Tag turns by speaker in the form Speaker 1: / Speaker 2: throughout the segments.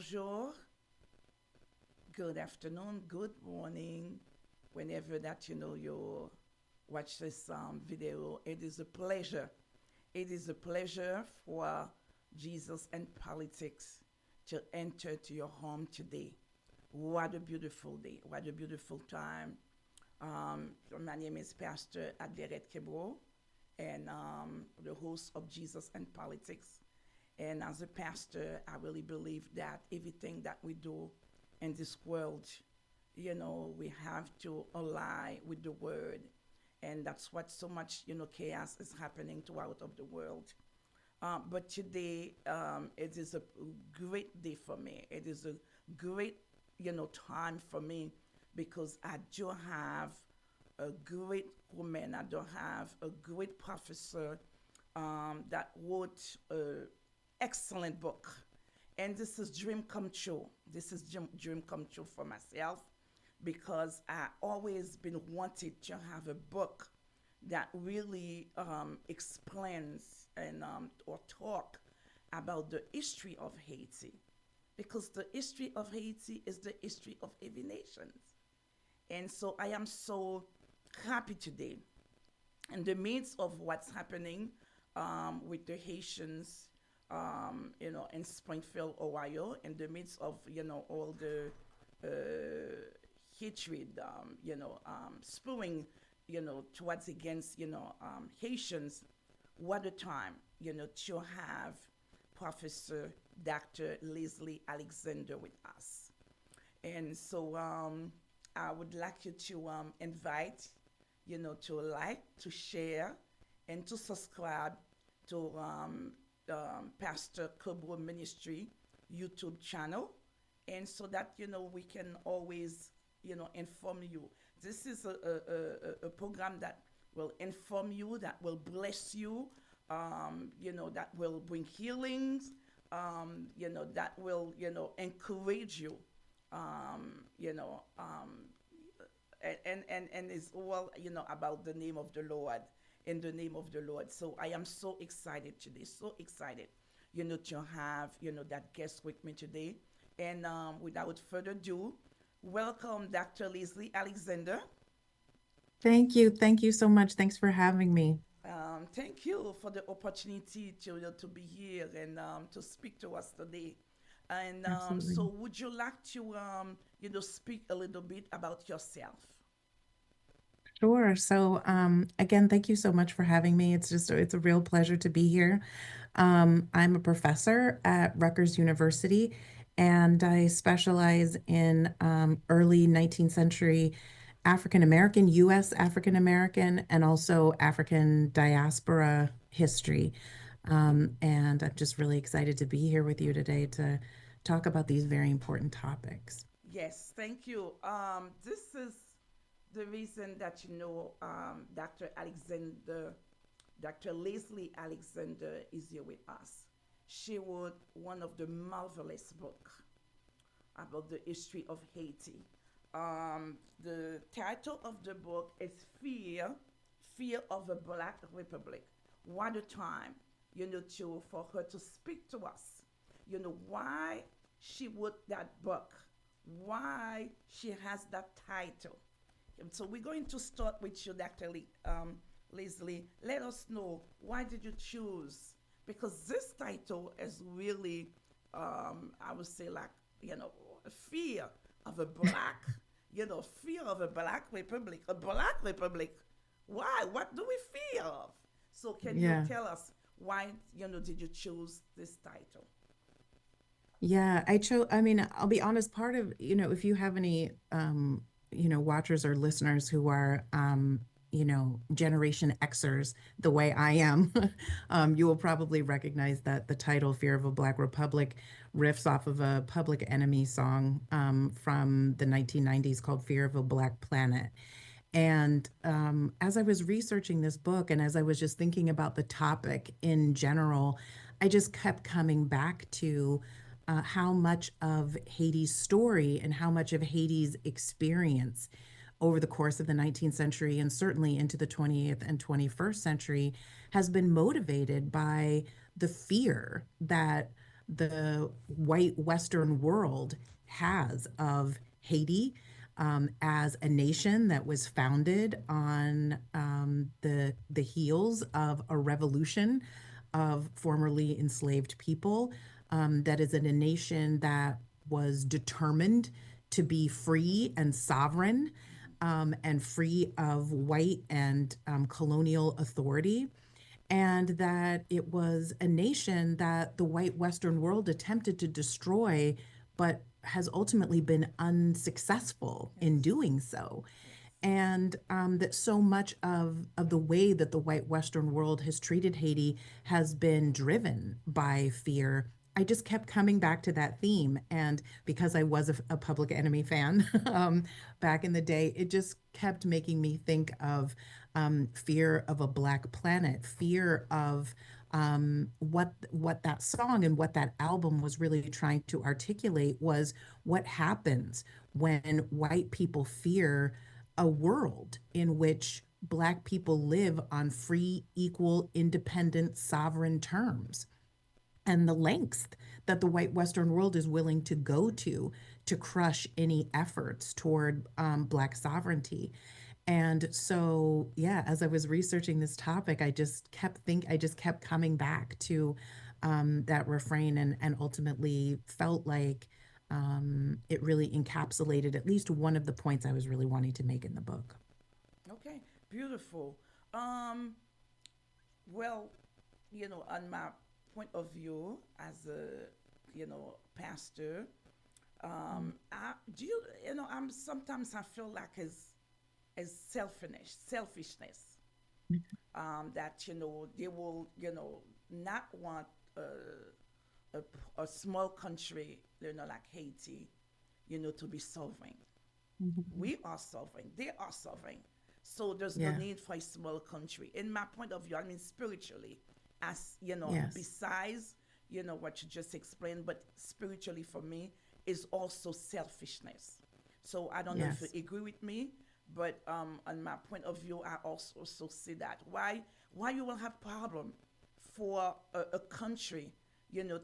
Speaker 1: bonjour, good afternoon, good morning, whenever that you watch this video. It is a pleasure. It is a pleasure for Jesus and politics to enter to your home today. What a beautiful day. What a beautiful time. My name is Pastor Adlerette Kébreau, and the host of Jesus and Politics. And as a pastor, I really believe that everything that we do in this world, we have to ally with the word. And that's what so much, chaos is happening throughout of the world. But today, it is a great day for me. It is a great, time for me because I do have a great woman. I do have a great professor that wrote a excellent book. And this is dream come true. This is dream come true for myself because I always been wanted to have a book that really explains and or talk about the history of Haiti, because the history of Haiti is the history of every nation. And so I am so happy today in the midst of what's happening with the Haitians, in Springfield, Ohio, in the midst of, all the hatred, spewing, towards against, Haitians. What a time, to have Professor Dr. Leslie Alexander with us. And so I would like you to invite, to like, to share, and to subscribe to Pastor Kébreau Ministry YouTube channel, and so that we can always inform you. This is a program that will inform you, that will bless you, that will bring healings, that will encourage you, and it's all about the name of the Lord, in the name of the Lord. So I am so excited today, so excited, to have, that guest with me today. And without further ado, welcome Dr. Leslie Alexander.
Speaker 2: Thank you. Thank you so much. Thanks for having me.
Speaker 1: Thank you for the opportunity to be here and to speak to us today. And
Speaker 2: Absolutely.
Speaker 1: so would you like to, speak a little bit about yourself?
Speaker 2: Sure. So, again, thank you so much for having me. It's a real pleasure to be here. I'm a professor at Rutgers University, and I specialize in early 19th century African American, U.S. African American, and also African diaspora history. And I'm just really excited to be here with you today to talk about these very important topics.
Speaker 1: Yes, thank you. This is the reason that Dr. Leslie Alexander is here with us. She wrote one of the marvelous books about the history of Haiti. The title of the book is Fear of a Black Republic. What a time, for her to speak to us. Why she wrote that book, why she has that title. And so we're going to start with you, Dr. Leslie. Let us know, why did you choose? Because this title is really, I would say, like, fear of a black, fear of a black republic. A black republic. Why? What do we fear of? So can you
Speaker 2: Yeah.
Speaker 1: tell us why, did you choose this title?
Speaker 2: Yeah, I mean, I'll be honest, part of, if you have any, watchers or listeners who are, Generation Xers, the way I am, you will probably recognize that the title Fear of a Black Republic riffs off of a Public Enemy song from the 1990s called Fear of a Black Planet. And as I was researching this book and as I was just thinking about the topic in general, I just kept coming back to how much of Haiti's story and how much of Haiti's experience over the course of the 19th century and certainly into the 20th and 21st century has been motivated by the fear that the white Western world has of Haiti as a nation that was founded on the heels of a revolution of formerly enslaved people. That is in a nation that was determined to be free and sovereign and free of white and colonial authority, and that it was a nation that the white Western world attempted to destroy, but has ultimately been unsuccessful in
Speaker 1: Yes.
Speaker 2: doing so.
Speaker 1: Yes.
Speaker 2: And that so much of the way that the white Western world has treated Haiti has been driven by fear. I just kept coming back to that theme. And because I was a Public Enemy fan back in the day, it just kept making me think of fear of a black planet, fear of what that song and what that album was really trying to articulate was what happens when white people fear a world in which Black people live on free, equal, independent, sovereign terms, and the lengths that the white Western world is willing to go to crush any efforts toward Black sovereignty. And so, yeah, as I was researching this topic, I just kept coming back to that refrain, and ultimately felt like it really encapsulated at least one of the points I was really wanting to make in the book.
Speaker 1: Okay, beautiful. Um, well, on my point of view as a, pastor, I do I'm sometimes I feel like as selfishness, that they will not want a small country like Haiti to be solving.
Speaker 2: Mhm.
Speaker 1: We are solving, they are solving, so there's no
Speaker 2: Yeah.
Speaker 1: need for a small country in my point of view. I mean, spiritually, as
Speaker 2: Yes.
Speaker 1: besides what you just explained, but spiritually for me is also selfishness. So I don't know if you
Speaker 2: Yes.
Speaker 1: agree with me, but on my point of view, I also see that why you will have problem for a country,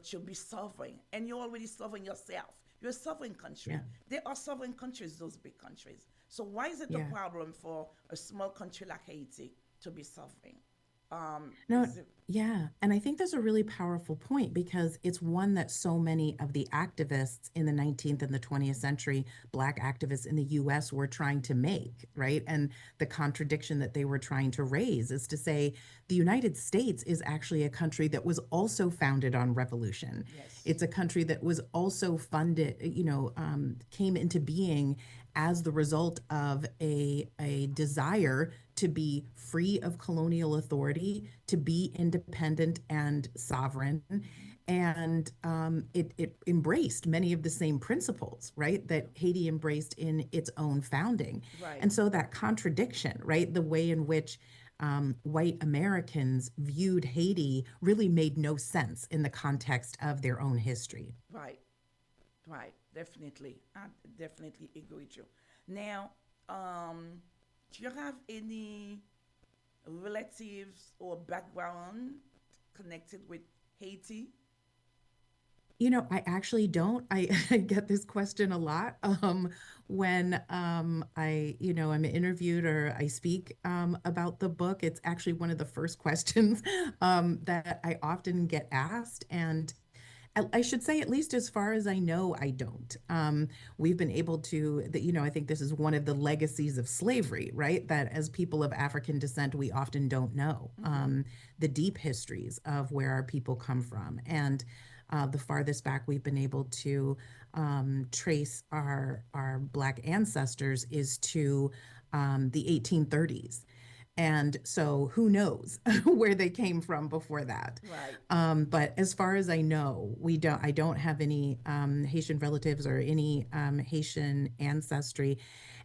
Speaker 1: to be sovereign, and you're already sovereign yourself. You're a sovereign country.
Speaker 2: Yeah.
Speaker 1: They are sovereign countries, those big countries. So why is it a
Speaker 2: Yeah.
Speaker 1: problem for a small country like Haiti to be sovereign?
Speaker 2: No,
Speaker 1: Is it?
Speaker 2: yeah. And I think that's a really powerful point because it's one that so many of the activists in the 19th and the 20th century, Black activists in the US, were trying to make, right? And the contradiction that they were trying to raise is to say the United States is actually a country that was also founded on revolution.
Speaker 1: Yes.
Speaker 2: It's a country that was also funded, came into being as the result of a desire to be free of colonial authority, to be independent and sovereign.
Speaker 1: Mm-hmm.
Speaker 2: And it embraced many of the same principles, right,
Speaker 1: Yeah.
Speaker 2: that Haiti embraced in its own founding.
Speaker 1: Right.
Speaker 2: And so that contradiction, right, the way in which white Americans viewed Haiti really made no sense in the context of their own history.
Speaker 1: Right. Right. Definitely. I definitely agree with you. Now, do you have any relatives or background connected with Haiti?
Speaker 2: I actually don't. I get this question a lot when I'm interviewed or I speak about the book. It's actually one of the first questions that I often get asked. And I should say, at least as far as I know, I don't. We've been able to, I think this is one of the legacies of slavery, right? That as people of African descent, we often don't know
Speaker 1: Mm-hmm.
Speaker 2: the deep histories of where our people come from. And the farthest back we've been able to trace our Black ancestors is to the 1830s. And so who knows where they came from before that.
Speaker 1: Right.
Speaker 2: But as far as I know, I don't have any Haitian relatives or any Haitian ancestry.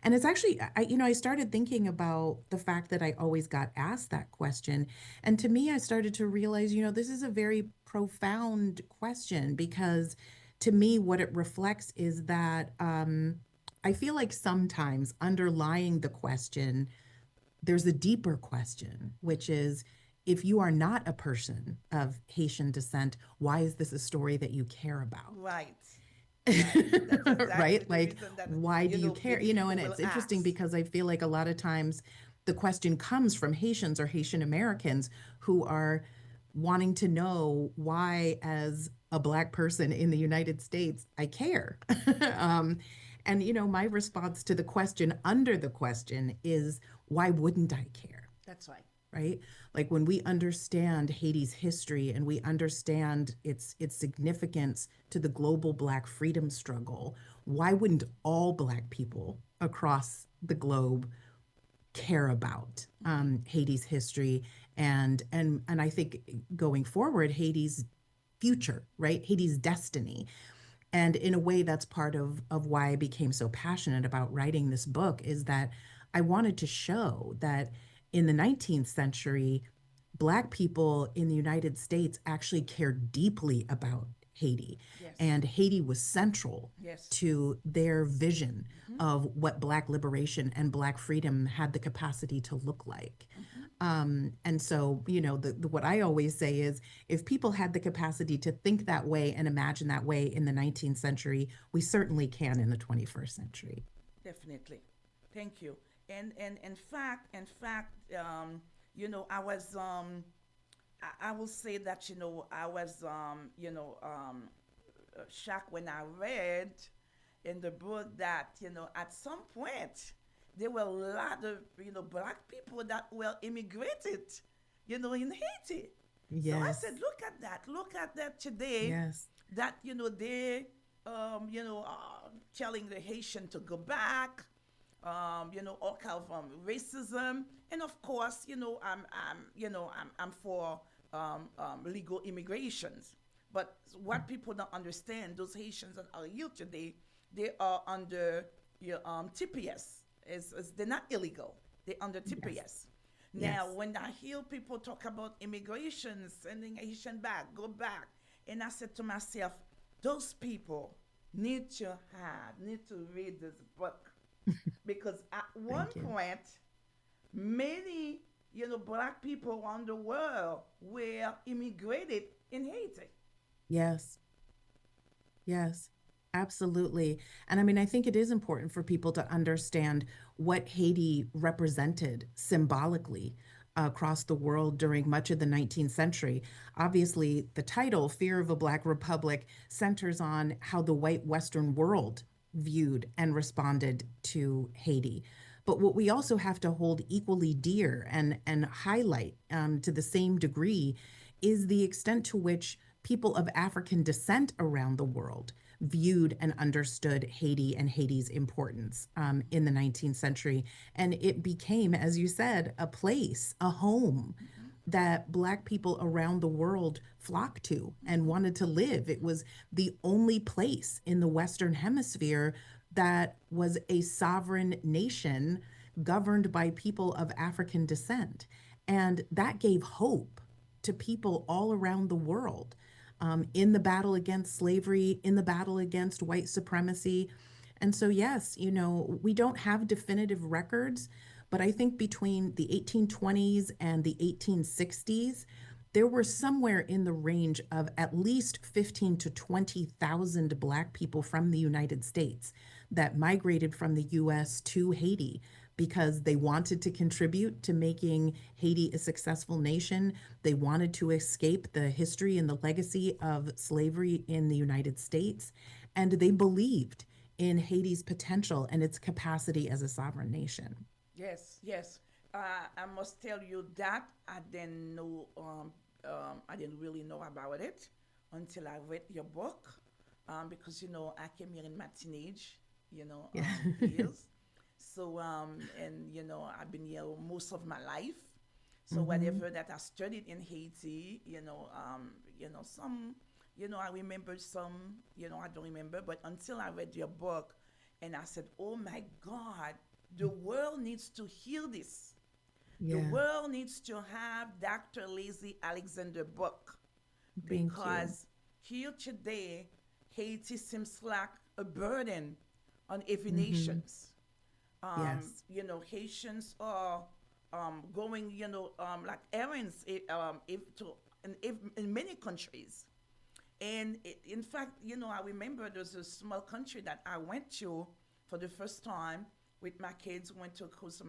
Speaker 2: And it's actually, I started thinking about the fact that I always got asked that question. And to me, I started to realize, this is a very profound question because to me, what it reflects is that I feel like sometimes underlying the question there's a deeper question, which is if you are not a person of Haitian descent, why is this a story that you care about?
Speaker 1: Right. Right. That's exactly
Speaker 2: Right?
Speaker 1: the
Speaker 2: Like,
Speaker 1: reason that,
Speaker 2: why do you care?
Speaker 1: many
Speaker 2: You know,
Speaker 1: people
Speaker 2: and
Speaker 1: will
Speaker 2: it's interesting
Speaker 1: ask.
Speaker 2: because I feel like a lot of times the question comes from Haitians or Haitian Americans who are wanting to know why, as a Black person in the United States, I care. um, and, my response to the question under the question is, why wouldn't I care?
Speaker 1: That's right.
Speaker 2: Right? Like when we understand Haiti's history and we understand its significance to the global Black freedom struggle, why wouldn't all Black people across the globe care about Haiti's history and I think going forward, Haiti's future, right? Haiti's destiny. And in a way, that's part of why I became so passionate about writing this book is that I wanted to show that in the 19th century, Black people in the United States actually cared deeply about Haiti.
Speaker 1: Yes.
Speaker 2: And Haiti was central
Speaker 1: Yes.
Speaker 2: to their vision of what Black liberation and Black freedom had the capacity to look like.
Speaker 1: Mm-hmm.
Speaker 2: And so, what I always say is if people had the capacity to think that way and imagine that way in the 19th century, we certainly can in the 21st century.
Speaker 1: Definitely. Thank you. And in fact, I was I will say that I was shocked when I read in the book that at some point there were a lot of Black people that were immigrated in Haiti. So I
Speaker 2: Yes.
Speaker 1: said, look at that today.
Speaker 2: Yes.
Speaker 1: That they telling the Haitian to go back. All kind of racism, and of course, I'm for legal immigrations. But what people don't understand, those Haitians that are here today, they are under TPS. They're not illegal. They're under
Speaker 2: Yes.
Speaker 1: TPS. Now,
Speaker 2: Yes.
Speaker 1: when I hear people talk about immigration, sending Haitian back, go back, and I said to myself, those people need to read this book because at one
Speaker 2: Thank you.
Speaker 1: point, many Black people around the world were immigrated in Haiti.
Speaker 2: Yes. Yes, absolutely. And I mean, I think it is important for people to understand what Haiti represented symbolically across the world during much of the 19th century. Obviously, the title, Fear of a Black Republic, centers on how the white Western world viewed and responded to Haiti. But what we also have to hold equally dear and highlight to the same degree is the extent to which people of African descent around the world viewed and understood Haiti and Haiti's importance in the 19th century. And it became, as you said, a place, a home
Speaker 1: Mm-hmm.
Speaker 2: that Black people around the world flocked to and
Speaker 1: Mm-hmm.
Speaker 2: wanted to live. It was the only place in the Western Hemisphere that was a sovereign nation governed by people of African descent. And that gave hope to people all around the world in the battle against slavery, in the battle against white supremacy. And so, yes, we don't have definitive records, but I think between the 1820s and the 1860s, there were somewhere in the range of at least 15 to 20,000 Black people from the United States that migrated from the US to Haiti because they wanted to contribute to making Haiti a successful nation. They wanted to escape the history and the legacy of slavery in the United States. And they believed in Haiti's potential and its capacity as a sovereign nation.
Speaker 1: Yes, yes. I must tell you that I didn't know. I didn't really know about it until I read your book, because I came here in my teenage,
Speaker 2: Yeah.
Speaker 1: years. So and I've been here most of my life. So
Speaker 2: Hmm.
Speaker 1: whatever that I studied in Haiti, some, I remember some, I don't remember, but until I read your book, and I said, oh my God, the world needs to hear this. The
Speaker 2: Yeah.
Speaker 1: world needs to have Dr. Lazy Alexander book,
Speaker 2: Thank you.
Speaker 1: because here today, Haiti seems like a burden on every
Speaker 2: Hmm.
Speaker 1: nations.
Speaker 2: Yes.
Speaker 1: Haitians are going, like errands, in many countries. And in fact, I remember there's a small country that I went to for the first time with my kids, went to a cruise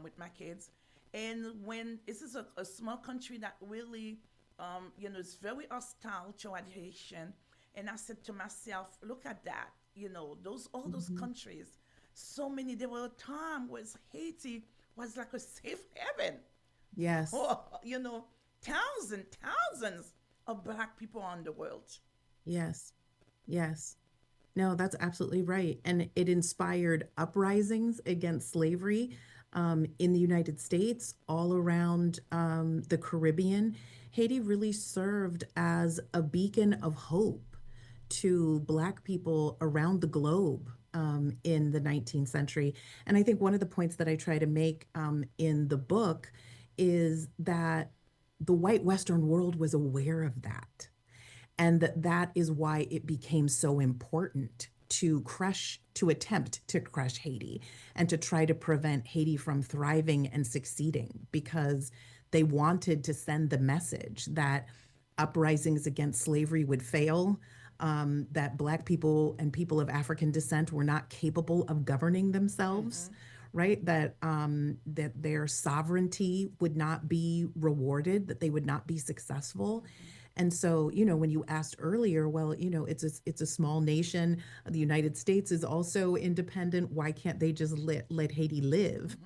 Speaker 1: with my kids. And when this is a small country that really, it's very hostile toward Haitian. And I said to myself, look at that, all those countries, so many, there were a time where Haiti was like a safe haven.
Speaker 2: Yes.
Speaker 1: Oh, thousands of Black people on the world.
Speaker 2: Yes. Yes. No, that's absolutely right. And it inspired uprisings against slavery in the United States, all around the Caribbean. Haiti really served as a beacon of hope to Black people around the globe in the 19th century. And I think one of the points that I try to make in the book is that the white Western world was aware of that. And that is why it became so important to attempt to crush Haiti and to try to prevent Haiti from thriving and succeeding, because they wanted to send the message that uprisings against slavery would fail, that Black people and people of African descent were not capable of governing themselves, right? That their sovereignty would not be rewarded, that they would not be successful. And so, when you asked earlier, well, it's a small nation. The United States is also independent. Why can't they just let Haiti live?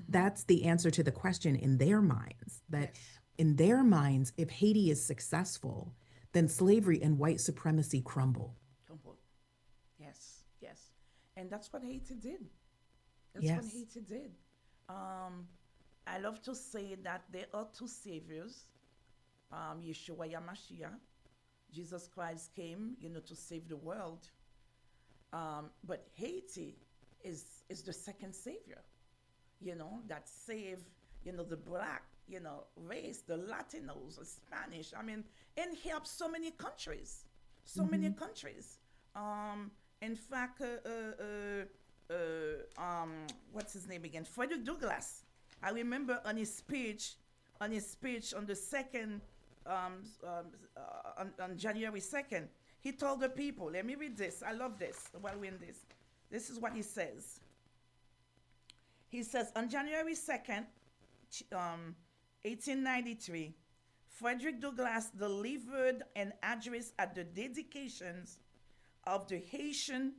Speaker 2: That's the answer to the question in their minds. That in their minds, if Haiti is successful, then slavery and white supremacy crumble.
Speaker 1: Yes. And that's what Haiti did.
Speaker 2: Yes.
Speaker 1: What Haiti did. I love to say that there are two saviors. Yeshua Yamashiach, Jesus Christ came, to save the world. But Haiti is the second savior, that saved, the Black, race, the Latinos, the Spanish. And helped so many countries, many countries. In fact, what's his name again? Frederick Douglass. I remember on his speech on the second. On January 2nd, he told the people, let me read this. I love this while we're in this. This is what he says. He says, on January 2nd, 1893, Frederick Douglass delivered an address at the dedications of the Haitian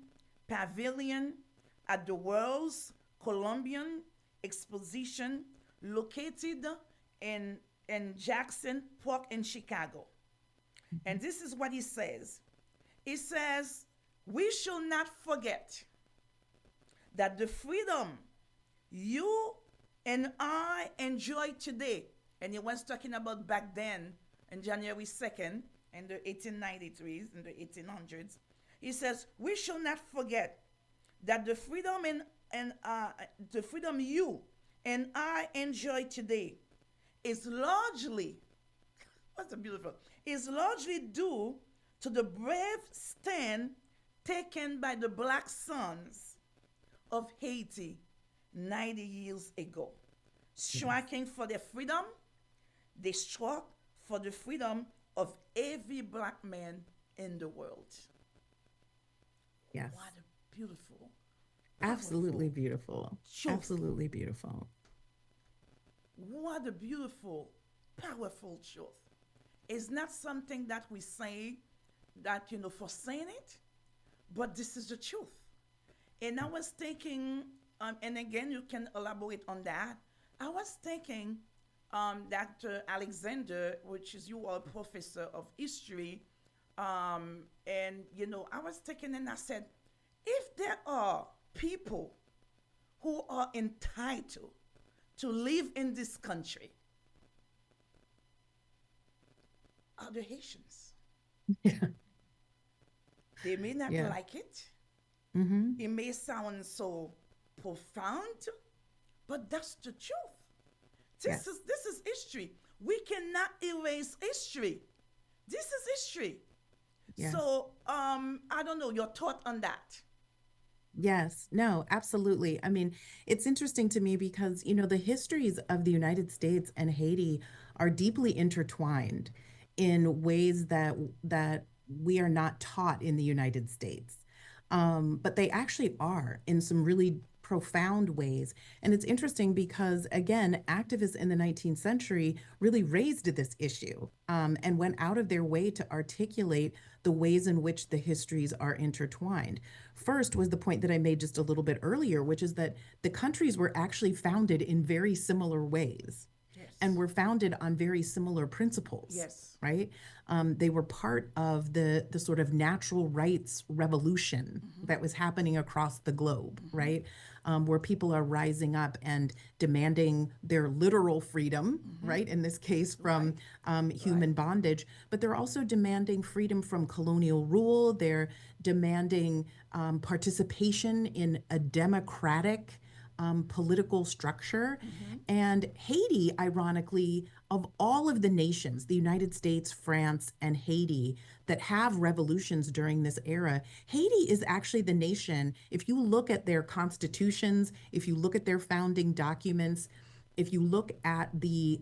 Speaker 1: Pavilion at the World's Columbian Exposition located in Jackson Park in Chicago. And this is what he says. He says, we shall not forget that the freedom you and I enjoy today, and he was talking about back then, on January 2nd, in the 1893s, in the 1800s, he says, we shall not forget that the freedom the freedom you and I enjoy today is largely, is largely due to the brave stand taken by the Black sons of Haiti 90 years ago. Striking for their freedom, they struck for the freedom of every Black man in the world.
Speaker 2: Yes.
Speaker 1: What a beautiful.
Speaker 2: Absolutely beautiful.
Speaker 1: Truth.
Speaker 2: Absolutely beautiful.
Speaker 1: What a beautiful, powerful truth. It's not something that we say that, for saying it, but this is the truth. And I was thinking, and again, you can elaborate on that. I was thinking, Dr. Alexander, which is you are a professor of history, and, I was thinking and I said, if there are people who are entitled to live in this country, are the Haitians.
Speaker 2: Yeah.
Speaker 1: They may not like it.
Speaker 2: Mm-hmm.
Speaker 1: It may sound so profound, but that's the truth. This is history. We cannot erase history. This is history. Yes. So I don't know your thought on that.
Speaker 2: Yes, no, absolutely. I mean, it's interesting to me because, the histories of the United States and Haiti are deeply intertwined in ways that we are not taught in the United States. But they actually are in some really profound ways. And it's interesting because, again, activists in the 19th century really raised this issue, and went out of their way to articulate the ways in which the histories are intertwined. First was the point that I made just a little bit earlier, which is that the countries were actually founded in very similar ways and
Speaker 1: Yes.
Speaker 2: were founded on very similar principles,
Speaker 1: Yes.
Speaker 2: right? They were part of the sort of natural rights revolution that was happening across the globe, right? Where people are rising up and demanding their literal freedom, right? In this case, from human
Speaker 1: Right.
Speaker 2: bondage, but they're also demanding freedom from colonial rule. They're demanding participation in a democratic political structure. And Haiti, ironically, of all of the nations, the United States, France, and Haiti, that have revolutions during this era, Haiti is actually the nation, if you look at their constitutions, if you look at their founding documents, if you look at the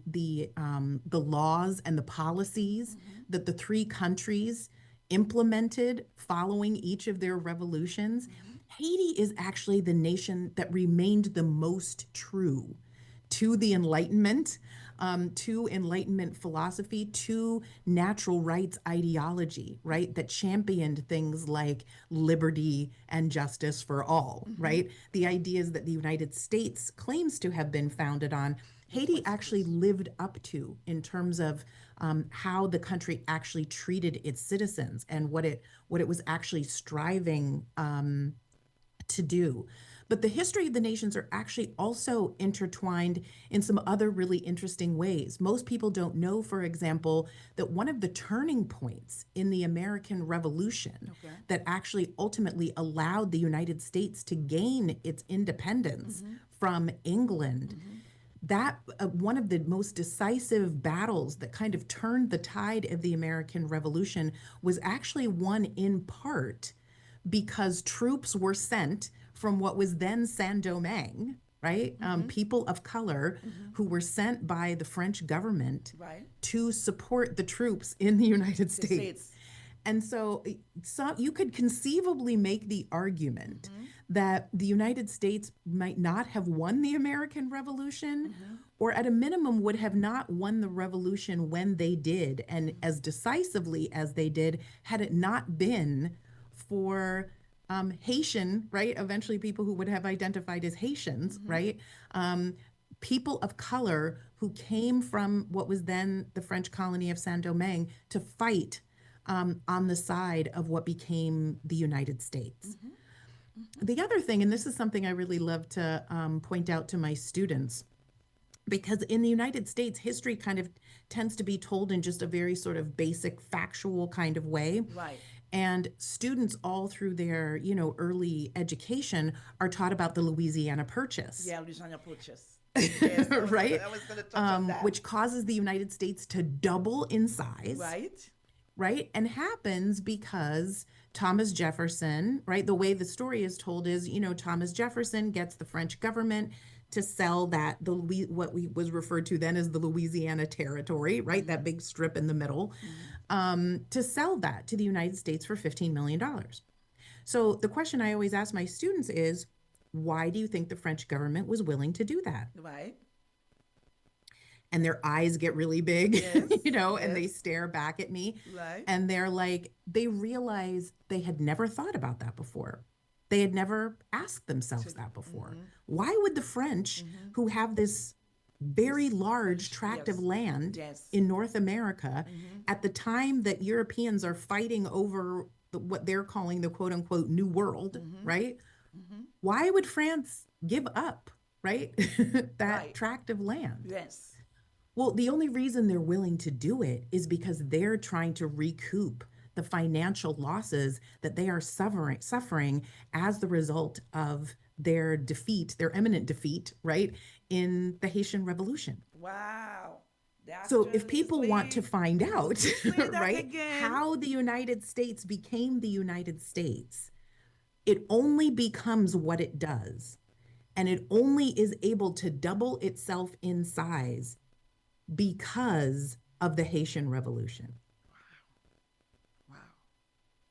Speaker 2: laws and the policies that the three countries implemented following each of their revolutions, Haiti is actually the nation that remained the most true to the Enlightenment, to Enlightenment philosophy, to natural rights ideology, right? That championed things like liberty and justice for all, right? The ideas that the United States claims to have been founded on,
Speaker 1: The
Speaker 2: Haiti actually
Speaker 1: principles.
Speaker 2: lived up to in terms of how the country actually treated its citizens and what it was actually striving to do. But the history of the nations are actually also intertwined in some other really interesting ways. Most people don't know, for example, that one of the turning points in the American Revolution
Speaker 1: Okay.
Speaker 2: that actually ultimately allowed the United States to gain its independence from England, that one of the most decisive battles that kind of turned the tide of the American Revolution was actually won in part because troops were sent from what was then Saint-Domingue, right? People of color who were sent by the French government
Speaker 1: Right.
Speaker 2: to support the troops in the United
Speaker 1: The
Speaker 2: States.
Speaker 1: states.
Speaker 2: And so you could conceivably make the argument that the United States might not have won the American Revolution, or at a minimum would have not won the revolution when they did, and as decisively as they did, had it not been for Haitian, right? Eventually, people who would have identified as Haitians, right? People of color who came from what was then the French colony of Saint Domingue to fight on the side of what became the United States. The other thing, and this is something I really love to point out to my students, because in the United States, history kind of tends to be told in just a very sort of basic factual kind of way.
Speaker 1: Right.
Speaker 2: And students all through their, early education are taught about the Louisiana Purchase,
Speaker 1: Yeah, Louisiana Purchase. Yes,
Speaker 2: right?
Speaker 1: I was gonna touch on that.
Speaker 2: Which causes the United States to double in size,
Speaker 1: Right.
Speaker 2: right? And happens because Thomas Jefferson, right? The way the story is told is, Thomas Jefferson gets the French government to sell what we was referred to then as the Louisiana Territory, right? That big strip in the middle, to sell that to the United States for $15 million. So the question I always ask my students is, why do you think the French government was willing to do that?
Speaker 1: Right.
Speaker 2: And their eyes get really big,
Speaker 1: Yes.
Speaker 2: and they
Speaker 1: Yes.
Speaker 2: stare back at me.
Speaker 1: Right.
Speaker 2: And they realize they had never thought about that before. They had never asked themselves that before. Why would the French, who have this very large tract of
Speaker 1: Yes.
Speaker 2: land
Speaker 1: Yes.
Speaker 2: in North America, at the time that Europeans are fighting over what they're calling the quote unquote New World, right? Why would France give up, right? that
Speaker 1: Right.
Speaker 2: tract of land?
Speaker 1: Yes.
Speaker 2: Well, the only reason they're willing to do it is because they're trying to recoup the financial losses that they are suffering as the result of their defeat, their imminent defeat, right, in the Haitian Revolution.
Speaker 1: Wow.
Speaker 2: So
Speaker 1: Dr.
Speaker 2: if people want to
Speaker 1: Leslie,
Speaker 2: find
Speaker 1: would
Speaker 2: out,
Speaker 1: you say that
Speaker 2: right,
Speaker 1: again?
Speaker 2: how the United States became the United States, it only becomes what it does. And it only is able to double itself in size because of the Haitian Revolution.
Speaker 1: Wow.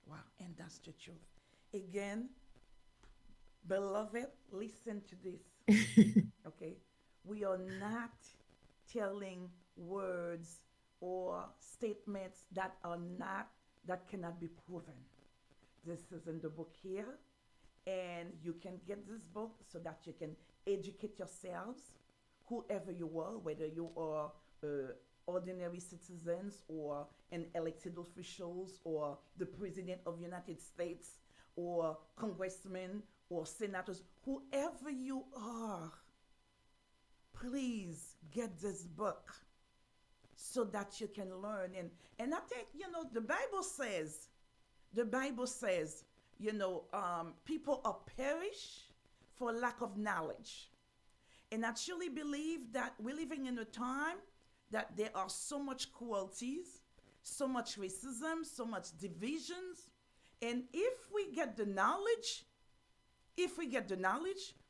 Speaker 1: Wow. And that's the truth. Again, beloved, listen to this. Okay? We are not telling words or statements that are not, that cannot be proven. This is in the book here, and you can get this book so that you can educate yourselves, whoever you are, whether you are ordinary citizens or an elected officials or the president of the United States or congressmen or senators, whoever you are, please get this book so that you can learn. And I think, the Bible says, people are perish for lack of knowledge. And I truly believe that we're living in a time that there are so much cruelties, so much racism, so much divisions. And if we get the knowledge,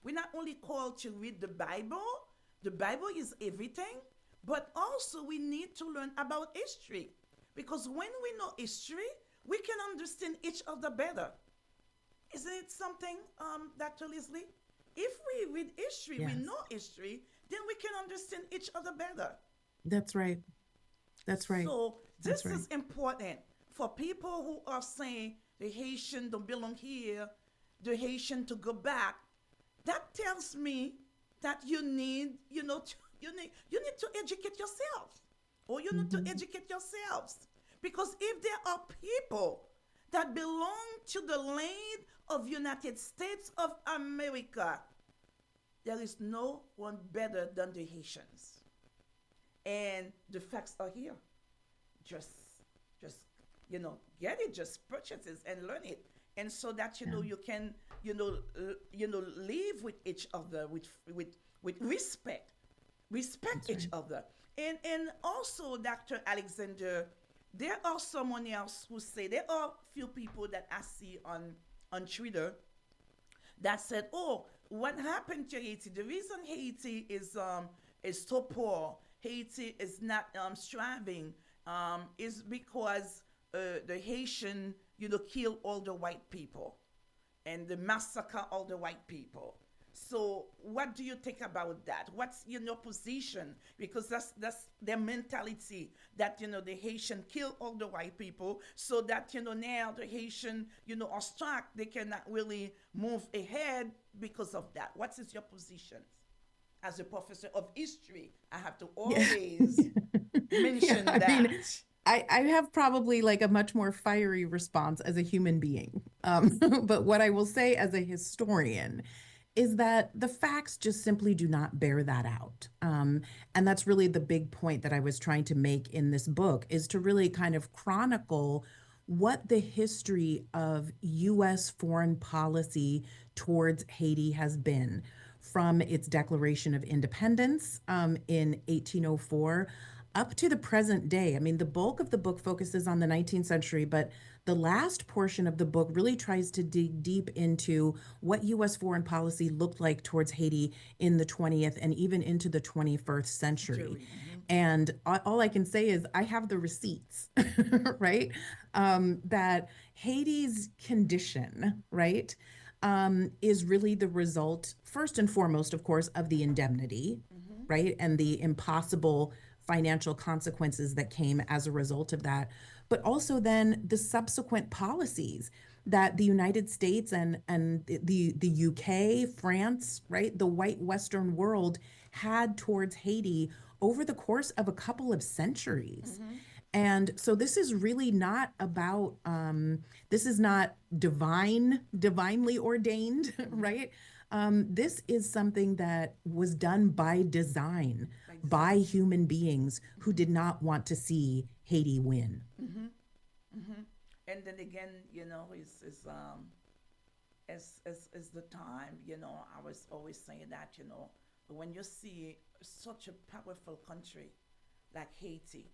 Speaker 1: we're not only called to read the Bible is everything, but also we need to learn about history. Because when we know history, we can understand each other better. Isn't it something, Dr. Leslie? If we read history,
Speaker 2: Yes.
Speaker 1: we know history, then we can understand each other better.
Speaker 2: That's right. That's right.
Speaker 1: So this
Speaker 2: That's
Speaker 1: is important for people who are saying the Haitian don't belong here, the Haitian to go back. That tells me that you need, you need to educate yourself, or you need to educate yourselves, because if there are people that belong to the land of United States of America, there is no one better than the Haitians. And the facts are here. Just get it, just purchase it and learn it. And so that you can live with each other with respect. Respect each other. And also, Dr. Alexander, there are someone else who say, there are few people that I see on Twitter that said, oh, what happened to Haiti? The reason Haiti is so poor, Haiti is not striving, is because the Haitian, kill all the white people and they massacre all the white people. So what do you think about that? What's your position? Because that's their mentality, that the Haitian kill all the white people, so that now the Haitian are stuck. They cannot really move ahead because of that. What is your position? As a professor of history, I have to always mention that.
Speaker 2: I mean, I have probably like a much more fiery response as a human being. But what I will say as a historian is that the facts just simply do not bear that out. And that's really the big point that I was trying to make in this book, is to really kind of chronicle what the history of U.S. foreign policy towards Haiti has been, from its Declaration of Independence in 1804 up to the present day. I mean, the bulk of the book focuses on the 19th century, but the last portion of the book really tries to dig deep into what U.S. foreign policy looked like towards Haiti in the 20th and even into the 21st century. And all I can say is I have the receipts, right? That Haiti's condition, right, is really the result, first and foremost, of course, of the indemnity, right, and the impossible financial consequences that came as a result of that, but also then the subsequent policies that the United States and the UK, France, right, the white Western world had towards Haiti over the course of a couple of centuries. And so this is really not about, this is not divinely ordained, right? This is something that was done by design, by human beings who did not want to see Haiti win.
Speaker 1: And then again, is the time, I was always saying that, when you see such a powerful country like Haiti,